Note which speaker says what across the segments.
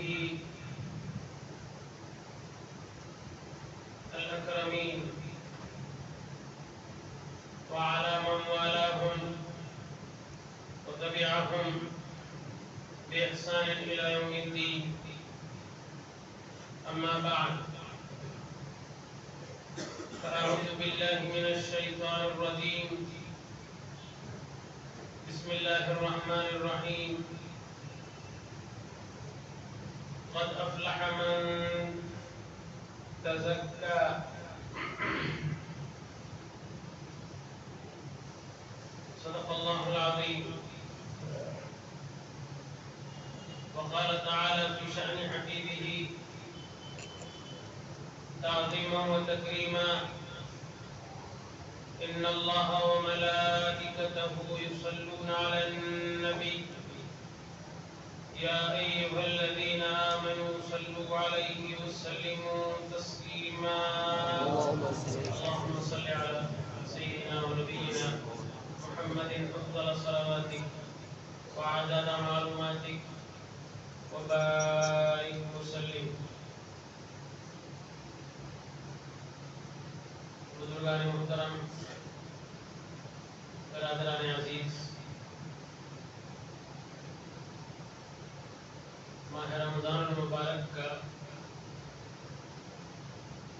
Speaker 1: وصحبه الأكرمين وعلى من والاهم وتبعهم بإحسان إلى يوم الدين. أما بعد، فأعوذ بالله من الشيطان الرجيم. بسم الله الرحمن الرحيم. قد أفلح من تزكى صدق الله العظيم. وقال تعالى في شأن حبيبه تعظيما وتكريما: إن الله وملائكته يصلون على النبي يا أيها الذين آمنوا صلوا عليه وسلموا تسليما. اللهم صل على سيدنا ونبينا محمد أفضل صلواتك وعدد معلوماتك وبارك وسلم. بزرگان محترم، برادران عزیز، ماہ رمضان المبارک کا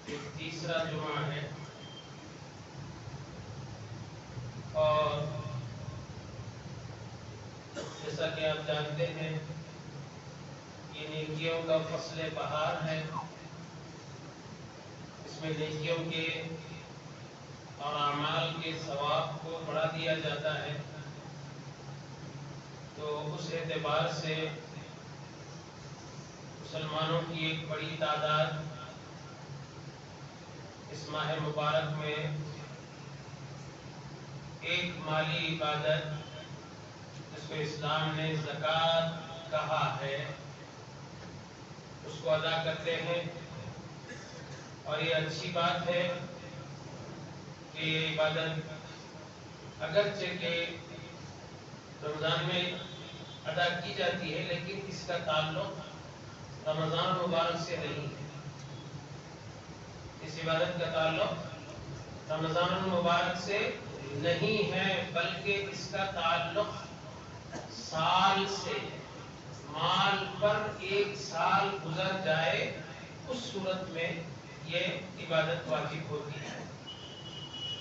Speaker 1: ایک تیسرا جمعہ ہے اور جیسا کہ آپ جانتے ہیں یہ نیکیوں کا فصل بہار ہے. اس میں نیکیوں کے اور اعمال کے ثواب کو بڑھا دیا جاتا ہے. تو اس اعتبار سے مسلمانوں کی ایک بڑی تعداد اس ماہ مبارک میں ایک مالی عبادت جس کو اسلام نے زکوٰۃ کہا ہے اس کو ادا کرتے ہیں. اور یہ اچھی بات ہے کہ یہ عبادت اگرچہ کہ رمضان میں ادا کی جاتی ہے لیکن اس کا تعلق رمضان مبارک سے نہیں ہے. اس عبادت کا تعلق رمضان المبارک سے نہیں ہے بلکہ اس کا تعلق سال سے ہے. مال پر ایک سال گزر جائے اس صورت میں یہ عبادت واجب ہوتی ہے.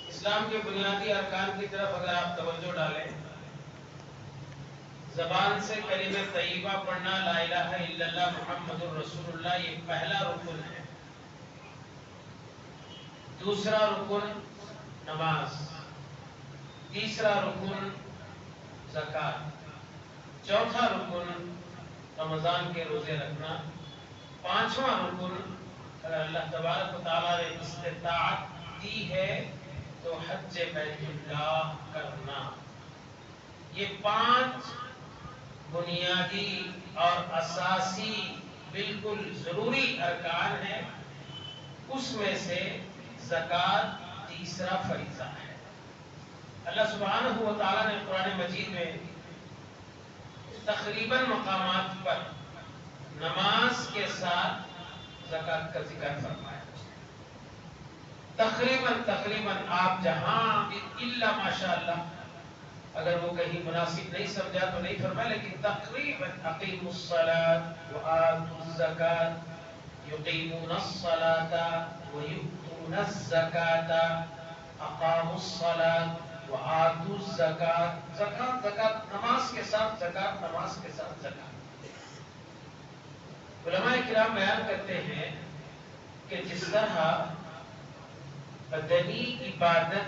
Speaker 1: اسلام کے بنیادی ارکان کی طرف اگر آپ توجہ ڈالیں، زبان سے کلمہ طیبہ پڑھنا، لا الہ الا اللہ محمد الرسول اللہ، یہ پہلا رکن ہے. دوسرا رکن نماز، تیسرا رکن زکوٰۃ، چوتھا رکن رمضان کے روزے رکھنا، پانچواں رکن اگر اللہ تبارک و تعالیٰ نے استطاعت دی ہے تو حج بیت اللہ کرنا. یہ پانچ بنیادی اور اساسی بالکل ضروری ارکان ہیں. اس میں سے زکوٰۃ تیسرا فریضہ ہے. اللہ سبحانہ و تعالیٰ نے قرآن مجید میں تقریباً مقامات پر نماز کے ساتھ زکوٰۃ کا ذکر فرمایا. تقریباً آپ جہاں بھی الا ماشاءاللہ، اگر وہ کہیں مناسب نہیں سمجھا تو نہیں فرمایا، لیکن تقریباً اقیموا الصلاۃ وآتوا الزکاۃ یقیمون الصلاۃ ویؤتون الزکاۃ اقاموا الصلاۃ وآتوا الزکاۃ. زکوٰۃ نماز کے ساتھ زکوٰۃ، نماز کے ساتھ زکوٰۃ. علماء کرام بیان کرتے ہیں کہ جس طرح بدنی عبادت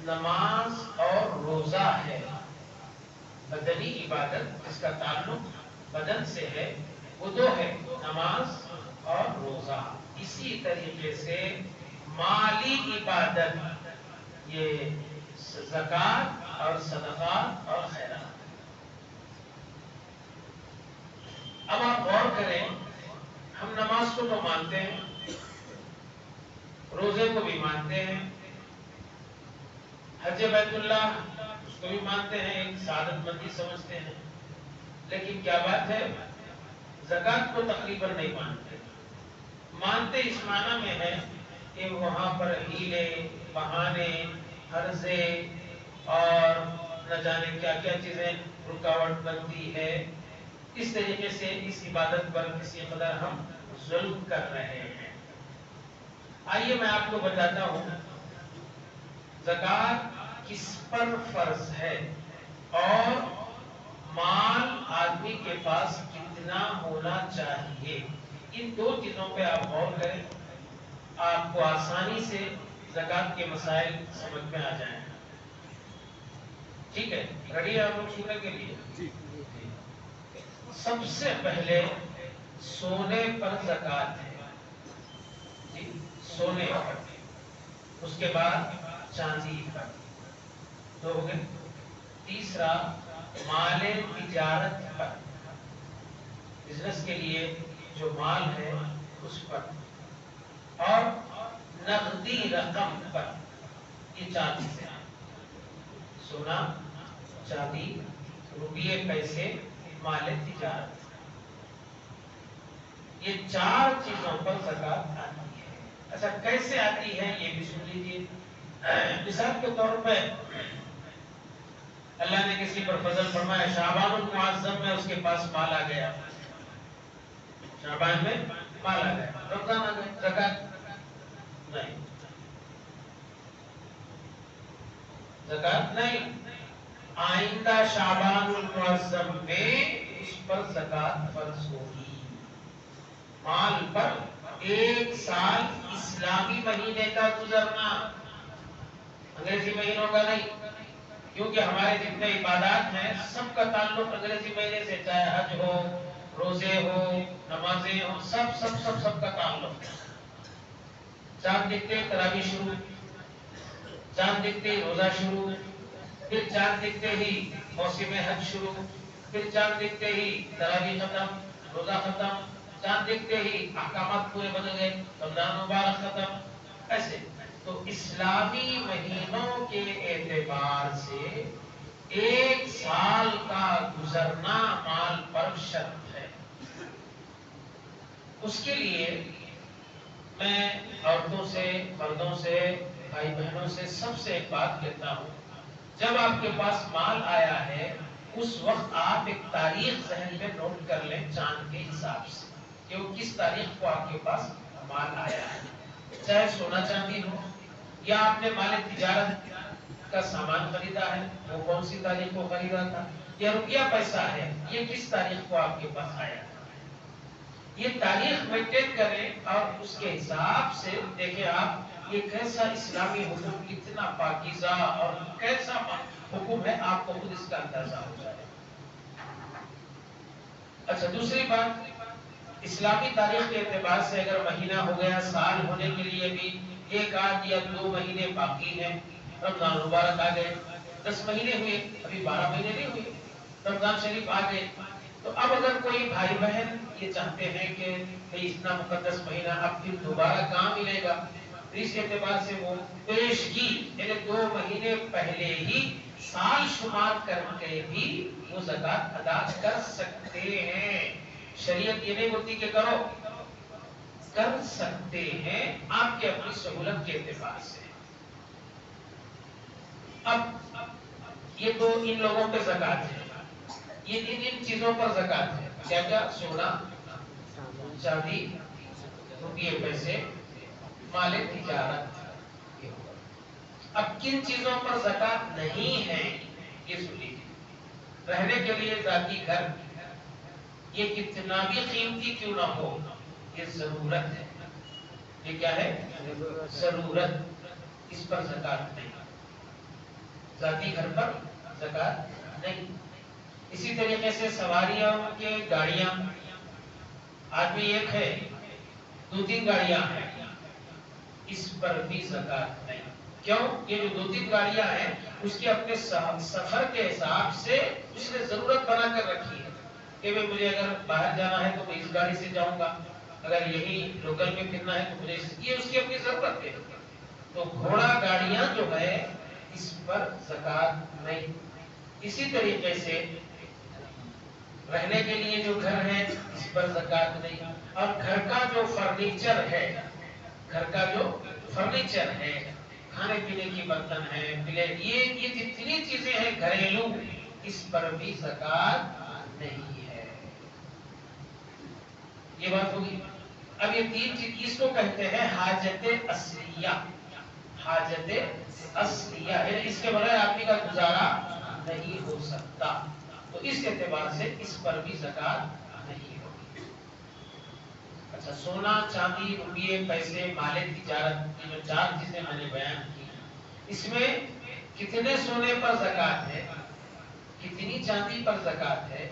Speaker 1: نماز اور روزہ ہے، بدنی عبادت جس کا تعلق بدن سے ہے وہ دو ہے، نماز اور روزہ. اسی طریقے سے مالی عبادت یہ زکوٰۃ اور صدقات اور خیرات. اب آپ غور کریں، ہم نماز کو تو مانتے ہیں، روزے کو بھی مانتے ہیں، حج بیت اللہ اس کو بھی مانتے ہیں، ایک سعادت مندی سمجھتے ہیں. لیکن کیا بات ہے، زکات کو تقریباً نہیں مانتے. مانتے اس معنی میں ہے کہ وہاں پر ہیلے بہانے حرزے اور نہ جانے کیا کیا چیزیں رکاوٹ بنتی ہے، اس طریقے سے اس عبادت پر کسی قدر ہم ظلم کر رہے ہیں. آئیے میں آپ کو بتاتا ہوں زکات کس پر فرض ہے اور مال آدمی کے پاس کتنا ہونا چاہیے. ان دو چیزوں پہ آپ غور کریں، آپ کو آسانی سے زکات کے مسائل سمجھ میں آ جائیں. ٹھیک ہے، ریڈی آپ لوگ سننے کے لیے؟ سب سے پہلے سونے پر زکات ہے جی، سونے پر. اس کے بعد چاندی پر، دو ہو گئے. تیسرا مال تجارت پر، بزنس کے لیے جو مال ہے اس پر. اور نقدی رقم پر. یہ چار چیزیں، سونا چاندی روپیے پیسے مال تجارت، یہ چار چیزوں پر زکات آتی ہے. اچھا کیسے آتی ہے یہ بھی سن لیجیے. مثال کے طور پہ اللہ نے کسی پر فضل فرمایا، شعبان المعظم میں اس کے پاس مال آ گیا، شعبان میں مال آ گیا، رمضان آ گیا، زکات نہیں، زکات نہیں. آئندہ شعبان المعظم میں اس پر زکات فرض ہوگی. مال پر ایک سال اسلامی مہینے کا گزرنا، انگریزی مہینوں کا نہیں، کیونکہ ہمارے جتنے عبادات ہیں سب کا تعلق انگریزی مہینے سے، چاہے حج ہو، روزے ہو، نمازیں ہو، سب کا تعلق ہے. چاند دکھتے تراویح شروع، چاند دکھتے روزہ شروع، پھر چاند دکھتے ہی موسم حج شروع، پھر چاند دکھتے ہی تراویح ختم، روزہ ختم، چاند دکھتے ہی احکامات پورے بدل گئے، رمضان مبارک ختم. ایسے تو اسلامی مہینوں کے اعتبار سے ایک سال کا گزرنا مال پر شرط ہے. اس کے لیے میں عورتوں سے، مردوں سے، بھائی بہنوں سے سب سے ایک بات کہتا ہوں، جب آپ کے پاس مال آیا ہے اس وقت آپ ایک تاریخ ذہن میں نوٹ کر لیں چاند کے حساب سے کہ وہ کس تاریخ کو آپ کے پاس مال آیا ہے. چاہے سونا چاندی ہو یا آپ نے مال تجارت کا سامان خریدا ہے، وہ کون سی تاریخ کو خریدا تھا، یا روپیہ پیسہ ہے یہ کس تاریخ کو آپ کے پاس آیا ہے. یہ تاریخ مینٹین کریں اور اس کے حساب سے دیکھیں آپ یہ کیسا اسلامی حکم، کتنا پاکیزہ اور کیسا حکم ہے، آپ کو خود اس کا اندازہ ہو جائے. اچھا دوسری بات، اسلامی تاریخ کے اعتبار سے اگر مہینہ ہو گیا، سال ہونے کے لیے بھی ایک آدھ یا دو مہینے باقی ہیں، رمضان مبارک آ گئے، 10 مہینے ہوئے، ابھی 12 مہینے نہیں ہوئے، رمضان شریف آ گئے. تو اب اگر کوئی بھائی بہن یہ چاہتے ہیں کہ اتنا مقدس مہینہ اب پھر دوبارہ کہاں ملے گا، اس اعتبار سے وہ پیشگی یعنی 2 مہینے پہلے ہی سال شمار کر کے بھی وہ زکات ادا کر سکتے ہیں. شریعت یہ نہیں بولتی کہ کرو، کر سکتے ہیں آپ کے اپنی سہولت کے اعتبار سے. اب یہ تو ان لوگوں پہ زکات ہے، یہ ان چیزوں پر زکات ہے. کیا کیا؟ سونا چاندی روپیے پیسے مال تجارت. اب کن چیزوں پر زکات نہیں ہے یہ سن لیجیے. رہنے کے لیے ذاتی گھر، یہ کتنا بھی قیمتی کیوں نہ ہو یہ ضرورت ہے. یہ کیا ہے؟ ضرورت. اس پر زکات نہیں، ذاتی گھر پر زکات نہیں. اسی طریقے سے سواریاں کے گاڑیاں، آدمی ایک ہے 2-3 گاڑیاں ہیں، اس پر بھی زکات نہیں. کیوں؟ یہ جو 2-3 گاڑیاں ہیں اس کے اپنے سفر کے حساب سے اس نے ضرورت بنا کر رکھی ہے کہ مجھے اگر باہر جانا ہے تو میں اس گاڑی سے جاؤں گا، اگر یہی لوکل میں پھرنا ہے تو مجھے یہ اس کی اپنی ضرورت ہے. تو گھوڑا گاڑیاں جو ہے اس پر زکات نہیں. اسی طریقے سے رہنے کے لیے جو گھر ہے اس پر زکات نہیں، اور گھر کا جو فرنیچر ہے، گھر کا جو فرنیچر ہے، کھانے پینے کی برتن ہے، پلیٹ، یہ جتنی چیزیں ہیں گھریلو، اس پر بھی زکات نہیں ہے۔ یہ بات ہوگی۔ اب یہ تین چیز اس کو کہتے ہیں حاجت اصلیہ، حاجت اصلیہ، یعنی اس کے بغیر آدمی کا گزارا نہیں ہو سکتا، تو اس اعتبار سے اس پر بھی زکات نہیں ہوگی۔ اچھا، سونا، چاندی، روپیے، پیسے، مال تجارت، یہ جو چار چیزیں میں نے بیان کی، اس میں کتنے سونے پر زکات ہے، کتنی چاندی پر زکات ہے،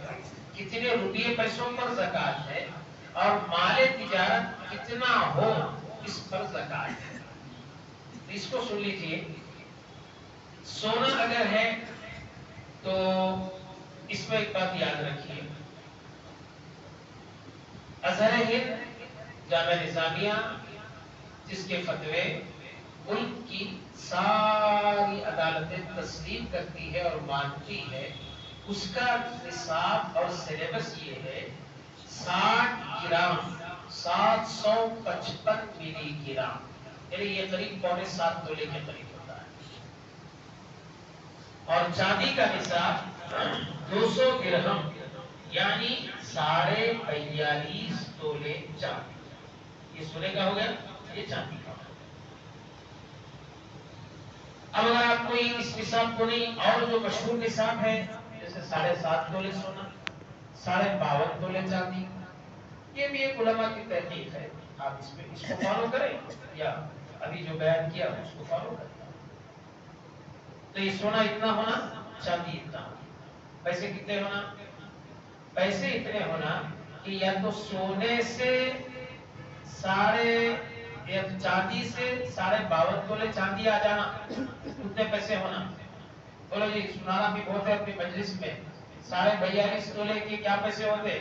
Speaker 1: کتنے روپیے پیسوں پر زکات ہے، اور مال تجارت کتنا ہو اس پر زکات ہے۔ اس کو سن لیجئے، سونا اگر ہے تو اس میں ایک بات یاد رکھیے، ازہر ہند جامعہ نظامیہ جس کے فتوے ملک کی ساری عدالتیں تسلیم کرتی ہے اور مانتی ہے، اس کا نصاب اور سلیبس یہ ہے 60 گرام 755 ملی گرام، یعنی یہ قریب پونے 7 تولے کے قریب ہوتا ہے، اور چاندی کا نصاب 200 درہم یعنی 42.5 تولے چاندی، یہ سونے کا ہو گیا، یہ چاندی کا ہو گیا۔ اب اگر آپ کوئی اس نصاب کو نہیں، اور جو مشہور نصاب ہے جیسے 7.5 تولے سونا، 52.5 تولے چاندی، یہ بھی ایک علماء کی تحقیق ہے، آپ اس کو فالو کریں یا ابھی جو بیان کیا اس کو فالو کریں۔ تو یہ سونا اتنا ہونا، چاندی اتنا ہونا، پیسے کتنے ہونا، پیسے اتنے ہونا کہ یا تو سونے سے چاندی سے 52.5 تولے چاندی آ جانا، اتنے پیسے ہونا۔ بولو جی، سنانا بھی بہت ہے اپنی مجلس میں، 42.5 تولے کے کیا پیسے ہوتے؟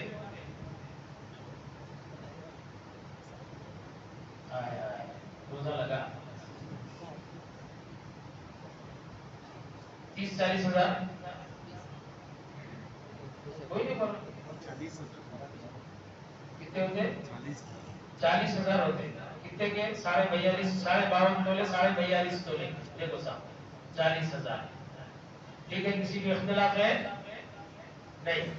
Speaker 1: روزہ لگا 30-40 ہزار، کوئی نہیں بولو کتنے ہوتے؟ 40 ہزار ہوتے، کتنے کے؟ 52.5 تولے، 42.5 تولے، دیکھو صاحب 40 ہزار، ٹھیک ہے، کسی بھی اختلاف ہے نہیں۔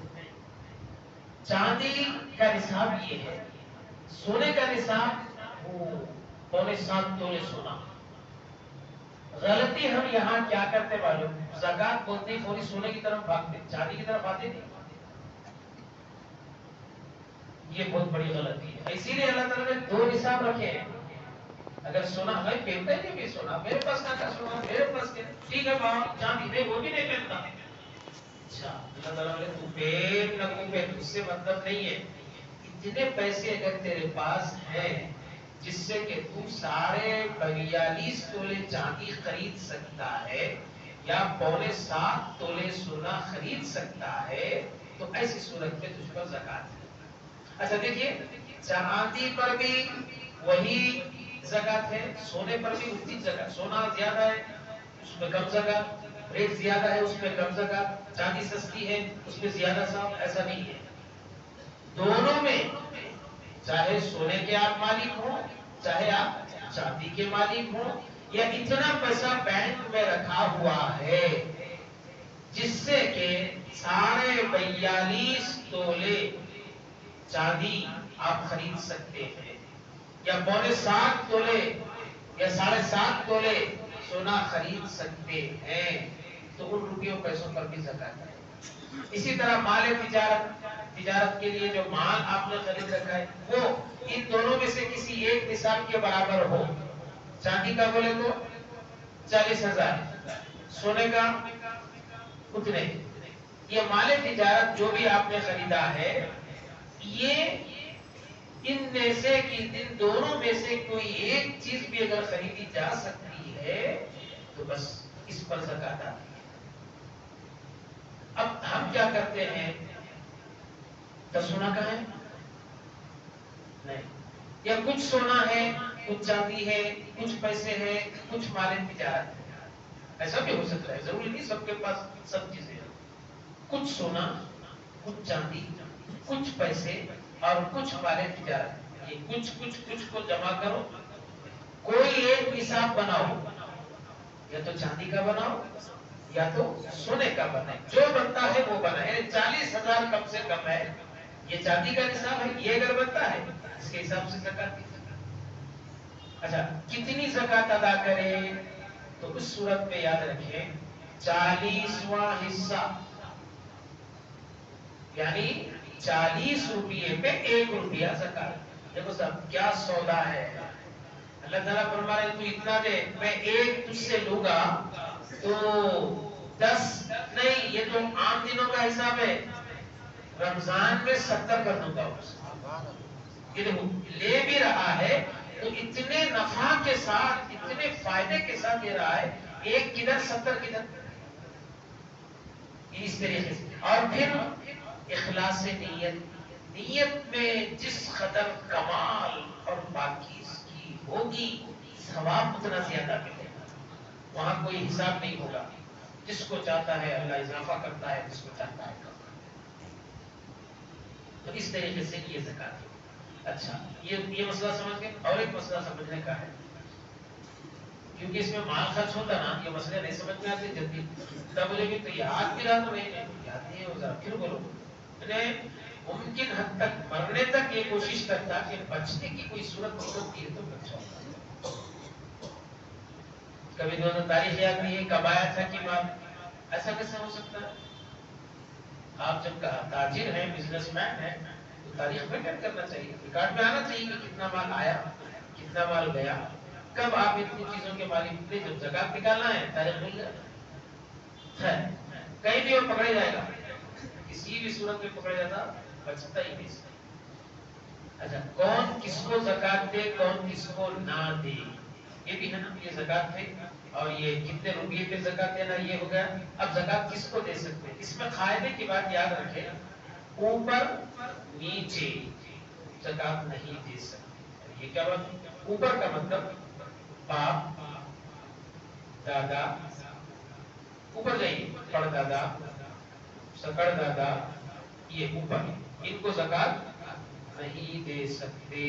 Speaker 1: چاندی کا نصاب یہ ہے، سونے کا نصاب پونے 7 تولے سونا۔ غلطی ہم یہاں کیا کرتے معلوم، زکات بولتے فوری سونے کی طرف بھاگتے، چاندی کی طرف آتے نہیں، یہ بہت بڑی غلطی ہے۔ اسی لیے اللہ تعالیٰ نے 2 نصاب رکھے ہیں۔ اگر سونا ہمیں پہنتا ہی نہیں سونا، میرے پاس کا سونا، میرے پاس کیا، ٹھیک ہے باپ چاندی نہیں، وہ بھی نہیں پہنتا، اچھا اللہ تعالیٰ نے تو پہن نہ کو پہن، اس سے مطلب نہیں ہے، اتنے پیسے اگر تیرے پاس ہیں جس سے کہ تو 42.5 تولے چاندی خرید سکتا ہے یا پونے 7 تولے سونا خرید سکتا ہے، تو ایسی صورت میں تجھ پر زکات ہے۔ اچھا دیکھیے، چاندی پر بھی وہی زکات ہے، سونے پر بھی اتنی زکات، سونا زیادہ ہے اس میں کم زکات، ریٹ زیادہ ہے اس میں کم زکات، چاندی سستی ہے اس میں زیادہ صاحب، ایسا نہیں ہے۔ دونوں میں چاہے سونے کے آپ مالک ہوں، چاہے آپ چاندی کے مالک ہوں، یا اتنا پیسہ بینک میں رکھا ہوا ہے جس سے کہ 42.5 تولے چاندی آپ خرید سکتے ہیں، یا پونے 7 تولے یا 7.5 تولے سونا خرید سکتے ہیں، تو ان روپیوں پیسوں پر بھی زکات ہے۔ اسی طرح مال تجارت کے لیے جو مال آپ نے خرید رکھا ہے وہ ان دونوں میں سے کسی ایک نصاب کے برابر ہو، چاندی کا بولے تو 40 ہزار، سونے کا اتنے، یہ مال تجارت جو بھی آپ نے خریدا ہے، یہ ان میں سے ان دونوں میں سے کوئی ایک چیز بھی اگر خریدی جا سکتی ہے تو بس اس پر زکات آتی ہے۔ اب ہم کیا کرتے ہیں، تو سونا کہاں ہے؟ نہیں، یا کچھ سونا ہے، کچھ چاندی ہے، کچھ پیسے ہیں، کچھ مال تجارت ہے، ایسا بھی ہو سکتا ہے، ضروری نہیں سب کے پاس سب چیزیں ہیں۔ کچھ سونا کچھ چاندی، کچھ پیسے اور کچھ مال تجارت، یہ کچھ کو جمع کرو، کوئی ایک نصاب بناؤ، یا تو چاندی کا بناؤ یا تو سونے کا بنائے، جو بنتا ہے وہ بنائے۔ 40,000 کم سے کم ہے، یہ چاندی کا نصاب ہے، یہ اگر بنتا ہے اس کے حساب سے زکات دی۔ اچھا کتنی زکات ادا کرے؟ تو اس صورت میں یاد رکھیں 40واں حصہ، یعنی 40 روپیے پہ 1 روپیہ زکات۔ دیکھو صاحب کیا سودا ہے، اللہ تعالیٰ فرما رہے تو اتنا دے، میں ایک تجھ سے لوں گا تو 10 نہیں، یہ تو عام دنوں کا حساب ہے، رمضان میں 70 کر دوں گا اس کو۔ یہ دیکھو لے بھی رہا ہے تو اتنے نفع کے ساتھ، اتنے فائدے کے ساتھ دے رہا ہے، ایک کدھر 70 کدھر، اس طریقے سے۔ اور پھر اخلاص نیت میں جس قدر کمال اور پاکیزگی ہوگی ثواب اتنا زیادہ ملے گا، وہاں کوئی حساب نہیں ہوگا، جس کو چاہتا ہے اللہ اضافہ کرتا ہے، جس کو چاہتا ہے کم۔ تو اس طریقے سے یہ زکات ہے۔ اچھا یہ مسئلہ سمجھ گئے؟ اور ایک مسئلہ سمجھنے کا ہے، کیونکہ اس میں مال خرچ ہوتا نا، یہ مسئلے نہیں سمجھ میں آتے جلدی، تب بولے گی تو یاد بھی رہا تو نہیں یاد نہیں ہے، ذرا پھر بولو۔ ممکن حد تک مرنے تک یہ کوشش کرتا کہ بچنے کی کوئی صورت ہوتی ہے تو بچا ہوتا۔ کبھی دونوں تاریخ یاد نہیں ہے، کب آیا تھا کہ بات، ایسا کیسے ہو سکتا ہے؟ آپ جب تاجر ہیں، بزنس مین ہیں، تو تاریخ مینٹین کرنا چاہیے، ریکارڈ میں آنا چاہیے کہ کتنا مال آیا، کتنا مال گیا، کب آپ اتنی چیزوں کے مالک تھے، جب زکات نکالنا ہے تاریخ مل جائے، کہیں بھی وہ پکڑے جائے گا، کسی بھی صورت میں پکڑا جاتا بچتا ہی نہیں۔ اچھا کون کس کو زکات دے، کون کس کو نہ دے، یہ بھی ہے نا، یہ زکات ہے اور یہ کتنے روپیے پہ زکات دینا، یہ ہو گیا۔ اب زکات کس کو دے سکتے ہیں؟ اس میں قاعدے کی بات یاد رکھیں، اوپر نیچے زکات نہیں دے سکتے۔ یہ کیا بات؟ اوپر کا مطلب باپ، دادا، اوپر جائیے، پڑ دادا، سکڑ دادا، یہ اوپر، ان کو زکات نہیں دے سکتے۔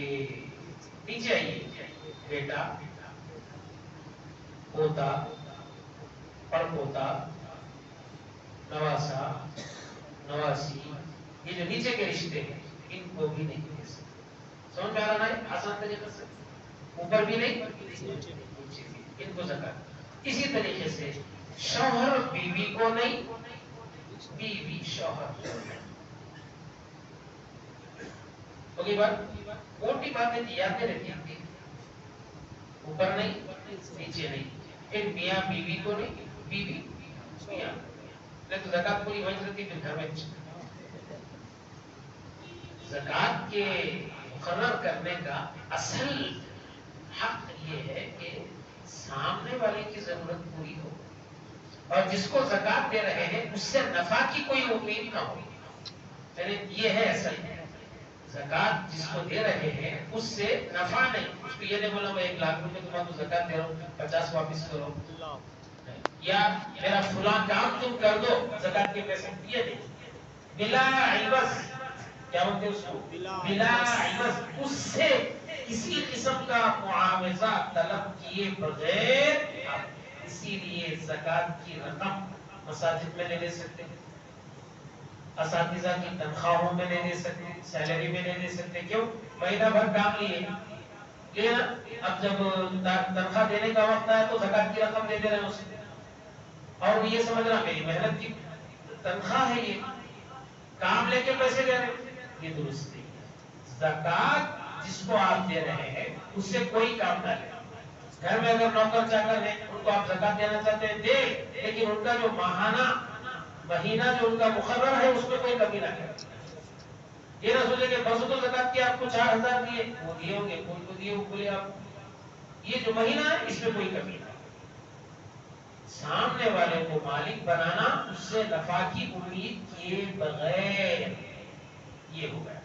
Speaker 1: نیچے آئیے، بیٹا، پوتا، پڑ پوتا، نواسا، نواسی، یہ جو نیچے کے رشتے ہیں ان کو بھی نہیں دے سکتے۔ سمجھ میں آ رہا ہے آسان طریقے سے؟ اوپر بھی نہیں، نیچے بھی، ان کو زکات۔ اسی طریقے سے شوہر بیوی کو نہیں، بیوی شوہر۔ ہوگی بات؟ موٹی باتیں یادیں رہتی ہیں، اوپر نہیں نیچے نہیں، پھر میاں بیوی کو نہیں، بیوی میاں، نہیں تو زکات پوری وجہ رہتی پھر گھر میں۔ زکات کے مقرر کرنے کا اصل حق یہ ہے کہ سامنے والے کی ضرورت پوری ہو، اور جس کو زکات دے رہے ہیں اس سے نفع کی کوئی امید نہ ہو، یعنی یہ ہے اصل۔ زکات جس کو دے رہے ہیں اس سے نفع نہیں، اس کو یہ نہیں بولا میں 1,00,000 روپے تمہیں تو زکات دے رہا ہوں 50 واپس کرو، یا میرا فلاں کام تم کر دو زکات کے پیسے، یہ نہیں، بلا عوض، کیا بولتے اس کو؟ بلا عوض، اس سے کسی قسم کا معاوضہ طلب کیے بغیر۔ اسی لیے زکات کی رقم مساجد میں نہیں دے سکتے، اساتذہ کی تنخواہوں میں نہیں دے سکتے، سیلری میں نہیں دے سکتے، کیوں؟ مہینہ بھر کام لیے نا، اب جب تنخواہ دینے کا وقت آیا تو زکات کی رقم دے دے رہے ہیں اسے، اور یہ سمجھ رہا میری محنت کی تنخواہ ہے، یہ کام لے کے پیسے دے رہے ہیں، یہ درست نہیں ہے۔ زکات جس کو آپ دے رہے ہیں اس سے کوئی کام نہ لے۔ گھر میں اگر نوکر چاکر ہیں ان کو آپ زکات دینا چاہتے ہیں دے، لیکن ان کا جو مہینہ جو ان کا مقرر ہے اس میں کوئی کمی نہ کرے۔ یہ نہ سوچے کہ پرسوں تو زکات کی آپ کو 4,000 دیے، وہ دیے ہوں گے، کوئی کو دیے وہ بولے آپ، یہ جو مہینہ ہے اس میں کوئی کمی نہ۔ سامنے والے کو مالک بنانا، اس سے نفع کی امید کیے بغیر، یہ ہو گیا۔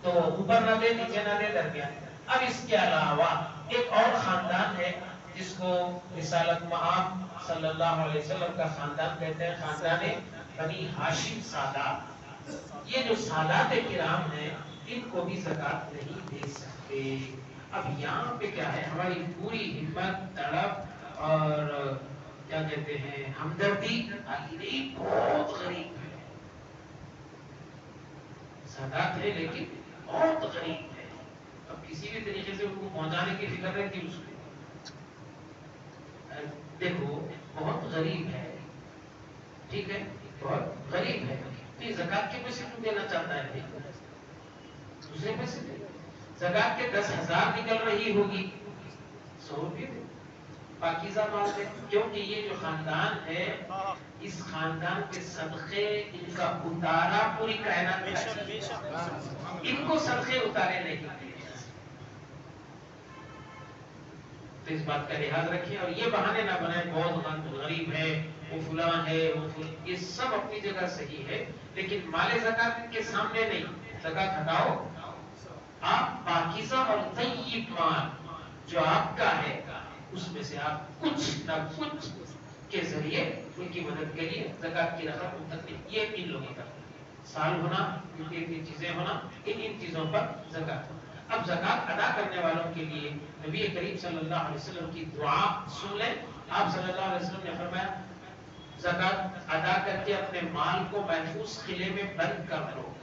Speaker 1: تو اوپر نہ دے، نیچے نہ دے، درمیان۔ اب اس کے علاوہ ایک اور خاندان ہے جس کو رسالت مآب صلی اللہ علیہ وسلم کا خاندان کہتے ہیں، خاندان بنی ہاشم سادات۔ یہ جو سادات کرام ہیں ان کو بھی زکات نہیں دے سکتے. اب یہاں پہ کیا ہے، ہماری پوری ہمت، تڑپ اور کیا کہتے ہیں ہمدردی، نہیں بہت غریب ہے، سادات ہے لیکن بہت غریب ہے. اب کسی بھی طریقے سے ان کو پہنچانے کی فکر رہتی اس کو. دیکھو بہت غریب ہے، ٹھیک ہے، بہت غریب ہے، تو یہ زکات کے پیسے کیوں دینا چاہتا ہے بھائی؟ دوسرے پیسے دے. زکات کے 10,000 نکل رہی ہوگی، 100 روپئے دے، پاکیزہ مال دے. کیونکہ یہ جو خاندان ہے، اس خاندان کے صدقے، ان کا اتارا پوری کائنات کا، ان کو صدقے اتارے نہیں. تو اس بات کا لحاظ رکھیں اور یہ بہانے نہ بنائیں بہت غریب ہے، وہ فلاں ہے، یہ سب اپنی جگہ صحیح ہے، لیکن مال زکات کے سامنے نہیں. زکات ہٹاؤ، آپ پاکیزہ اور طیب مال جو آپ کا ہے اس میں سے آپ کچھ نہ کچھ کے ذریعے ان کی مدد کریے. زکات کی رقم ان تک، یہ ان لوگوں تک سال ہونا، ان چیزیں ہونا، ان چیزوں پر زکات. اب زکات ادا کرنے والوں کے لیے نبی کریم صلی اللہ علیہ وسلم کی دعا سن لیں. آپ صلی اللہ علیہ وسلم نے فرمایا زکات ادا کر کے اپنے مال کو محفوظ قلعے میں بند کر دو،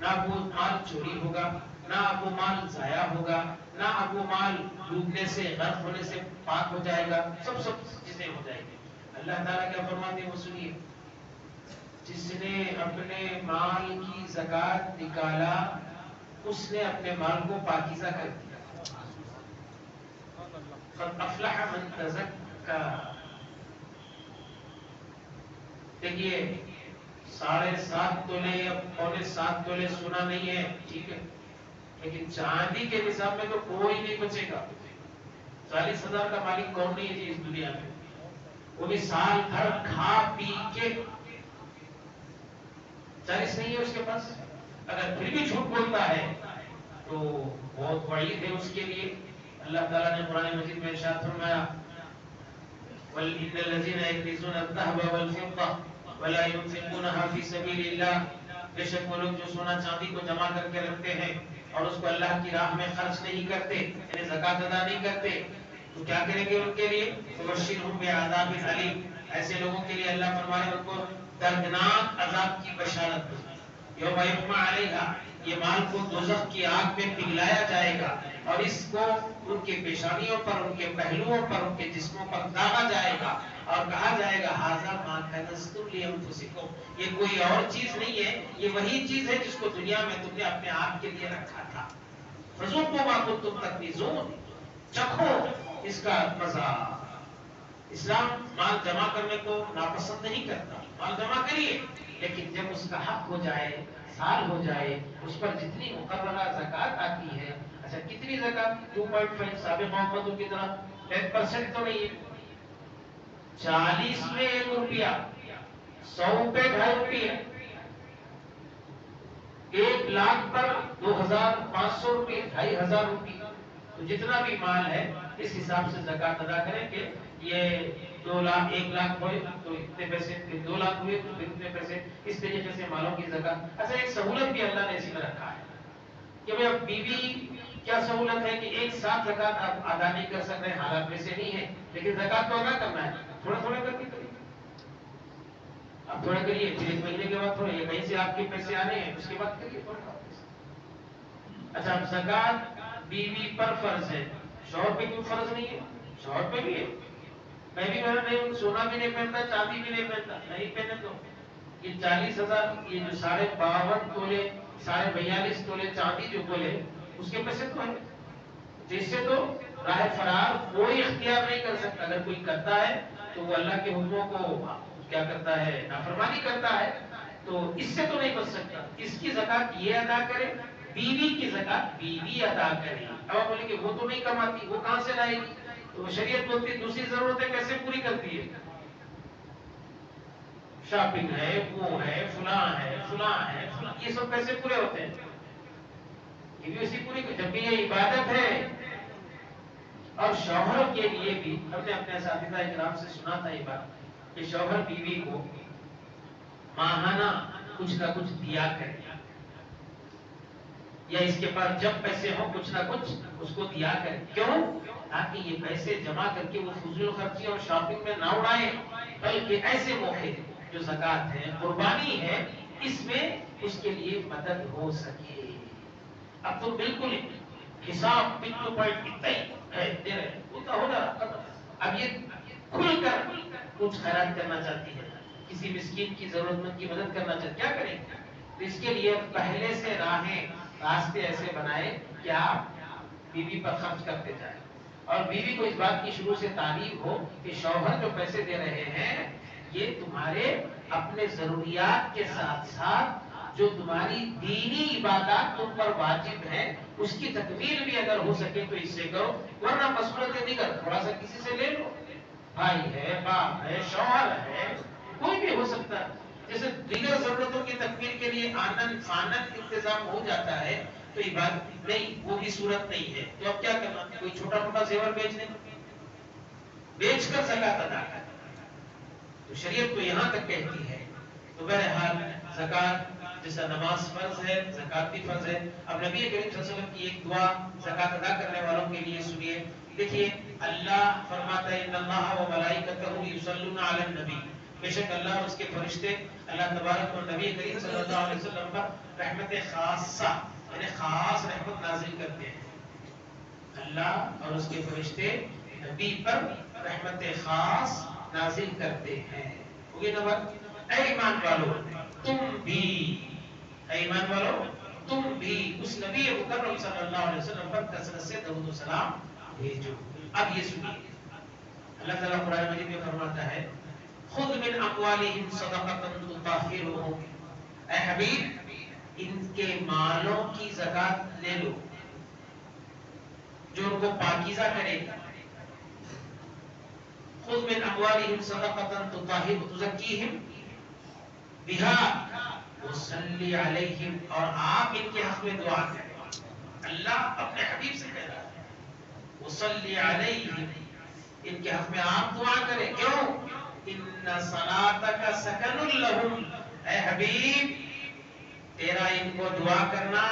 Speaker 1: نہ وہ مال چوری ہوگا، نہ وہ مال ضائع ہوگا، نہ وہ مال ڈوبنے سے، غرق ہونے سے پاک ہو جائے گا، سب چیزیں ہو جائیں گی. اللہ تعالیٰ کیا فرماتے ہیں وہ سنیے. جس نے اپنے مال کی زکات نکالا اس نے اپنے مال کو پاکیزہ کر دیا. قد افلح من تزکا. دیکھیے 7.5 تولے یا 7.25 تولے سونا نہیں ہے، ٹھیک ہے، لیکن چاندی کے نصاب میں تو کوئی نہیں بچے گا. 40,000 کا مالک کون نہیں ہے جی اس دنیا میں؟ وہ بھی سال بھر کھا پی کے 40 نہیں ہے اس کے پاس. اگر پھر بھی جھوٹ بولتا ہے تو بہت وعید ہے اس کے لیے. اللہ تعالیٰ نے قرآن مجید میں ارشاد فرمایا وَإِنَّ الَّذِينَ يَكْنِزُونَ الذَّهَبَ وَالْفِضَّةَ وَلَا يُنْفِقُونَهَا فِي سَبِيلِ اللَّهِ. بے شک وہ لوگ جو سونا چاندی کو جمع کر کے رکھتے ہیں اور اس کو اللہ کی راہ میں خرچ نہیں کرتے، یعنی زکات ادا نہیں کرتے، تو کیا کریں گے ان کے لیے؟ فَبَشِّرْهُم بِعَذَابٍ أَلِيمٍ. ایسے لوگوں کے لیے اللہ فرمانے ان کو دردناک عذاب کی بشارت دو. یوم یحمى علیہا، یہ مال کو دوزخ کی آگ میں پگھلایا جائے گا اور اس کو ان کے پیشانیوں پر، ان کے پہلوؤں پر، ان کے جسموں پر داغا جائے گا اور کہا جائے گا ھذا ما کنزتم لانفسکم. یہ کوئی اور چیز نہیں ہے، یہ وہی چیز ہے جس کو دنیا میں تم نے اپنے آپ کے لیے رکھا تھا. فذوقوا ما کنتم تکنزون. چکھو اس کا مزہ. اسلام مال جمع کرنے کو ناپسند نہیں کرتا، مال جمع کریے، لیکن جب اس کا حق ہو جائے، سال ہو جائے، اس پر جتنی مقررہ زکات آتی ہے. اچھا کتنی زکات؟ 2.5 سابق محمدوں کی طرح 10% تو نہیں ہے. 40 میں 1 روپیہ، 100 پہ 2.5 روپیہ، 1 لاکھ پر 2,500 روپئے، 2,500 روپئے. تو جتنا بھی مال ہے اس حساب سے زکات ادا کریں کہ یہ 2 لاکھ، 1 لاکھ ہوئے تو اتنے پیسے، پھر 2 لاکھ ہوئے تو پھر اتنے پیسے. اس طریقے سے مالوں کی زکات. اچھا ایک سہولت بھی اللہ نے اسی میں رکھا ہے کہ بھئی اب بیوی کیا سہولت ہے کہ ایک ساتھ زکات آپ ادا نہیں کر سکتے، حالات میں سے نہیں ہے، لیکن زکات تو ادا کرنا ہے، تھوڑا تھوڑا کر کے کریے. اب تھوڑا کریے، پھر 1 مہینے کے بعد تھوڑا، یا کہیں سے آپ کے پیسے آنے ہیں اس کے بعد کریے تھوڑا. اچھا اب زکات بیوی پر فرض ہے، شوہر پہ کیوں فرض نہیں ہے؟ شوہر پہ بھی ہے. میں بھی میرا نہیں، سونا بھی نہیں پہنتا، چاندی بھی نہیں پہنتا، نہیں پہنے تو یہ 40,000، یہ جو 52.5 تولے، 42 تولے چاندی جو بولے اس کے پیسے تو ہے، جس سے تو راہ فرار کوئی اختیار نہیں کر سکتا. اگر کوئی کرتا ہے تو وہ اللہ کے حکموں کو کیا کرتا ہے؟ نافرمانی کرتا ہے. تو اس سے تو نہیں بچ سکتا. اس کی زکات یہ ادا کرے، بیوی کی زکات بیوی ادا کرے. اب آپ بولیں کہ وہ تو نہیں کماتی، وہ کہاں سے لائے گی؟ تو شریعت بولتی دوسری ضرورتیں کیسے پوری کرتی ہے؟ شاپنگ ہے، وہ ہے، فلاں ہے، فلاں ہے، فلاں، یہ سب کیسے پورے ہوتے ہیں؟ یہ بھی اسی پوری، جب بھی یہ عبادت ہے. اور شوہر کے لیے بھی ہم نے اپنے اساتذہ اکرام سے سنا تھا یہ بات کہ شوہر بیوی کو ماہانہ کچھ نہ کچھ دیا کرے، یا اس کے پاس جب پیسے ہوں کچھ نہ کچھ اس کو دیا کرے. کیوں؟ تاکہ یہ پیسے جمع کر کے وہ فضول خرچی اور شاپنگ میں نہ اڑائیں، بلکہ ایسے موقع جو زکوٰۃ ہے، قربانی ہے، اس میں اس کے لیے مدد ہو سکے. اب تو بالکل حساب بالکل پوائنٹ اتنا ہی دے رہے وہ تو ہو رہا. اب یہ کھل کر کچھ خیرات کرنا چاہتی ہے، کسی مسکین کی ضرورت مند کی مدد کرنا چاہتی، کیا کریں گے؟ تو اس کے لیے پہلے سے راستے ایسے بنائے کہ آپ بیوی پر خرچ کرتے جائیں، اور بیوی کو اس بات کی شروع سے تعلیم ہو کہ شوہر جو پیسے دے رہے ہیں یہ تمہارے اپنے ضروریات کے ساتھ ساتھ جو تمہاری دینی عبادات تم پر واجب ہے اس کی تکمیل بھی اگر ہو سکے تو اس سے کرو، ورنہ مصروفیت نہیں کر، تھوڑا سا کسی سے لے لو، بھائی ہے، باپ ہے، شوہر ہے، کوئی بھی ہو سکتا ہے. جیسے دیگر ضرورتوں کی تکمیل کے لیے آنند انتظام ہو جاتا ہے تو یہ بات نہیں، وہ بھی صورت نہیں ہے. تو اب کیا کرنا؟ کوئی چھوٹا موٹا زیور بیچ دیں، بیچ کر زکات ادا کر. تو شریعت تو یہاں تک کہتی ہے. تو بہرحال زکات جیسا نماز فرض ہے، زکات بھی فرض ہے. اب نبی کریم صلی اللہ علیہ وسلم کی ایک دعا زکات ادا کرنے والوں کے لیے سنیے. دیکھیے اللہ فرماتا ہے ان اللہ و ملائکتہ یصلون علی النبی، بے شک اللہ اور اس کے فرشتے اللہ تبارک و نبی کریم صلی اللہ علیہ وسلم پر رحمت خاصہ یعنی خاص رحمت نازل کرتے ہیں. اللہ اور اس کے فرشتے نبی پر رحمت خاص نازل کرتے ہیں. ہوگی نا بات؟ اے ایمان والو تم بھی، اے ایمان والو تم بھی اس نبی مکرم صلی اللہ علیہ وسلم پر کثرت سے درود و سلام بھیجو. اب یہ سنیے اللہ تعالیٰ قرآن مجید میں فرماتا ہے خذ من اموالہم صدقۃ تطہرھم، اے حبیب ان کے مالوں کی زکات لے لو جو ان کو پاکیزہ کرے گا. خذ من اموالہم صدقۃ تزکیہم بہا وصلی علیہم، اور آپ ان کے حق میں دعا کریں. اللہ اپنے حبیب سے کہہ رہا ہے وصلی علیہم، ان کے حق میں آپ دعا کریں. کیوں؟ ان صلاتک سکن لہم، اے حبیب تیرا ان کو دعا کرنا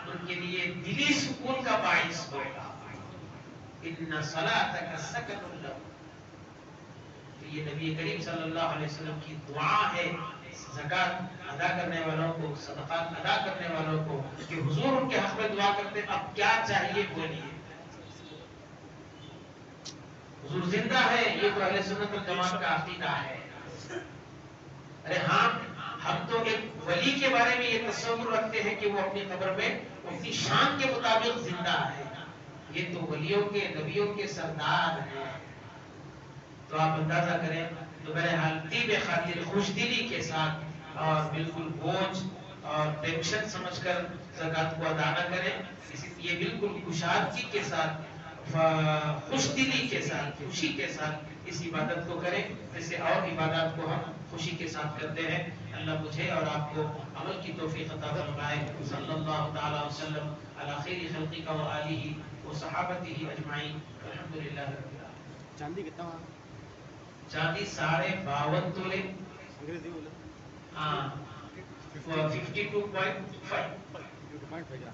Speaker 1: ان کے لیے دلی سکون کا باعث ہوگا. ان صلاتک سکن لہم، تو یہ نبی کریم صلی اللہ علیہ وسلم کی دعا ہے زکات ادا کرنے والوں کو، صدقات ادا کرنے والوں کو کہ حضور ان کے حق میں دعا کرتے. اب کیا چاہیے بولیے؟ حضور زندہ ہے، یہ تو اہل سنت والجماعت کا عقیدہ ہے. ارے ہاں ہم تو ایک ولی کے بارے میں یہ تصور رکھتے ہیں کہ وہ اپنی قبر میں اپنی شان کے مطابق زندہ ہے. یہ تو ولیوں کے نبیوں کے سردار ہیں. تو آپ اندازہ کریں. تو بہرحال طیب خاطر خوش دلی کے ساتھ اور بالکل بوجھ اور ٹینشن سمجھ کر زکات کو ادا نہ کریں. یہ بالکل کشادگی کے ساتھ، خوش دلی کے ساتھ، خوشی کے ساتھ اس عبادت کو کریں جیسے اور عبادات کو ہم خوشی کے ساتھ کرتے ہیں. اللہ مجھے اور آپ کو عمل کی توفیق عطا فرمائے. صلی اللہ تعالی وسلم علی خیر خلقہ و آلہ و صحابتہ اجمعین. الحمدللہ رب العالمین.
Speaker 2: چاندی کتنا؟
Speaker 1: چاندی 52.5 تولے.
Speaker 2: انگریزی بولے
Speaker 1: ہاں 52.5.
Speaker 2: 52.5 52.